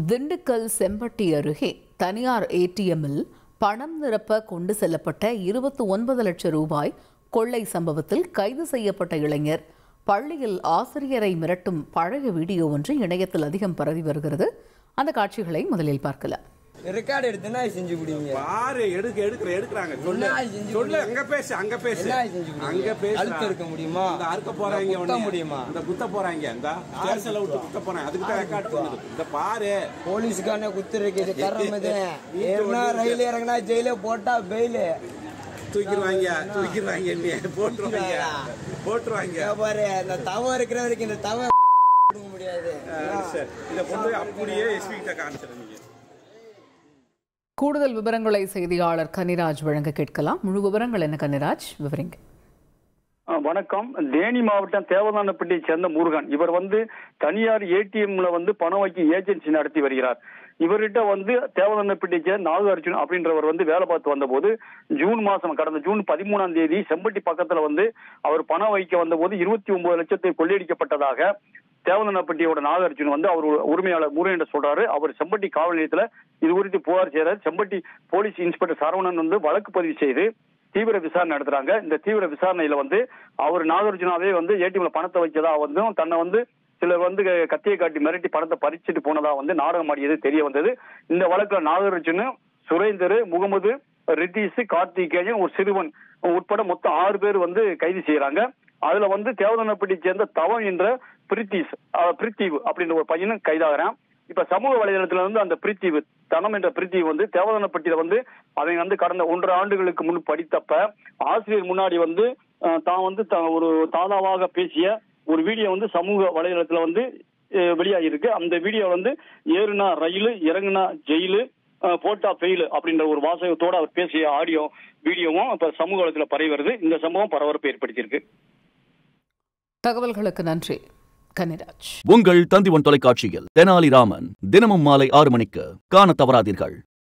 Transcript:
திண்டுக்கல் செம்பட்டி அருகே தனியார் ஏடிஎம்மில் பணம் நிரப்ப கொண்டு செல்லப்பட்ட 29 லட்சம் ரூபாய் கொள்ளை சம்பவத்தில் கைது செய்யப்பட்ட இளைஞர் பள்ளியில் ஆசிரியரை மிரட்டும் பழைய வீடியோ ஒன்று இணையத்தில் அதிகம் பரவி வருகிறது. அந்த காட்சிகளை முதலில் பார்க்கலாம். ரெக்கார்ட் எடுத்துனா செஞ்சு குடிங்க பாரு எடுக்கறாங்க சொல்ல அங்க பேசு அங்க பேசு அழுத்த இருக்க முடியுமா அந்த அறுக்க போறாங்க குத்த முடியுமா அந்த குத்த போறாங்க இந்த ஸ்டேஷன்ல விட்டு குத்த போறாங்க அதுக்கு தான் ரெக்கார்ட் பண்ணுது. இந்த பாரு போலீஸ்காரனே குத்துறக்கு இது கரமதே ஏறனா ரயில் இறங்கனா ஜெயில போட்டா பெயில் தூக்கிடுவாங்க நீ போட்டுருவாங்க பாரு அந்த தவ இருக்கிற வரைக்கும் இந்த தவ கொடுக்க முடியாது. சரி இத கொண்டு அப்படியே எஸ்பி கிட்ட காமிச்சிருங்க. கூடுதல் விவரங்களை செய்தியாளர் கனிராஜ் வழங்க கேட்கலாம். முழு விவரங்கள் என்ன கனிராஜ், விவரிங்க. வணக்கம். தேனி மாவட்டம் தேவதானப்பட்டியை சேர்ந்த முருகன் இவர் தனியார் ஏடிஎம்ல பணம் வைக்க ஏஜென்சி நடத்தி வருகிறார். இவர்கிட்ட தேவதானப்பட்டியை சேர்ந்த நாகார்ஜுன் அப்படின்றவர் வேலை பார்த்து வந்த போது ஜூன் மாசம் கடந்த ஜூன் 13ஆம் தேதி செம்பட்டி பக்கத்துல அவர் பணம் வைக்க வந்த போது 29 லட்சத்தை கொள்ளையடிக்கப்பட்டதாக தேவதானப்பட்டியோட நாகார்ஜுன் அவர் உரிமையாளர் முருகன் சொல்றாரு. அவர் செம்பட்டி காவல் நிலையத்துல இது குறித்து புகார் செய்யறாரு. செம்பட்டி போலீஸ் இன்ஸ்பெக்டர் சரவணன் வழக்கு பதிவு செய்து தீவிர விசாரணை நடத்துறாங்க. இந்த தீவிர விசாரணையில அவர் நாகார்ஜுனாவே ஏடிஎம்ல பணத்தை வைச்சதா தன்னை சிலர் கத்தியை காட்டி மிரட்டி பணத்தை பறிச்சுட்டு போனதா நாடகம் ஆடியது தெரிய வந்தது. இந்த வழக்குல நாகார்ஜுன், சுரேந்தர், முகமது, ரித்தீஷ், கார்த்திகேயன், ஒரு சிறுவன் உட்பட மொத்தம் 6 பேர் கைது செய்யறாங்க. அதுல தேவதானப்பட்டியை சேர்ந்த தவம் என்ற பிரித்தீவ் அப்படின்ற ஒரு பையனும் கைதாகிறான். இப்ப சமூக வலைதளத்துல அந்த பிரித்தீவு தனம் என்ற பிரித்தீவு தேவதானப்பட்டியில அவன் கடந்த 1.5 ஆண்டுகளுக்கு முன் படித்தப்ப ஆசிரியர் முன்னாடி தான் ஒரு தாதாவாக பேசிய ஒரு வீடியோ சமூக வலைதளத்துல வெளியாகிருக்கு. அந்த வீடியோ ஏறுனா ரயில் இறங்குனா ஜெயிலு போட்டா ஃபெயில் அப்படின்ற ஒரு வாசகத்தோட அவர் பேசிய ஆடியோ வீடியோவும் இப்ப சமூக வலைதளத்துல பரவி வருது. இந்த சம்பவம் பரபரப்பு ஏற்படுத்தியிருக்கு. தகவல்களுக்கு நன்றி கனிராஜ். உங்கள் தந்திவன் தொலைக்காட்சியில் தெனாலிராமன் தினமும் மாலை 6 மணிக்கு காண தவறாதீர்கள்.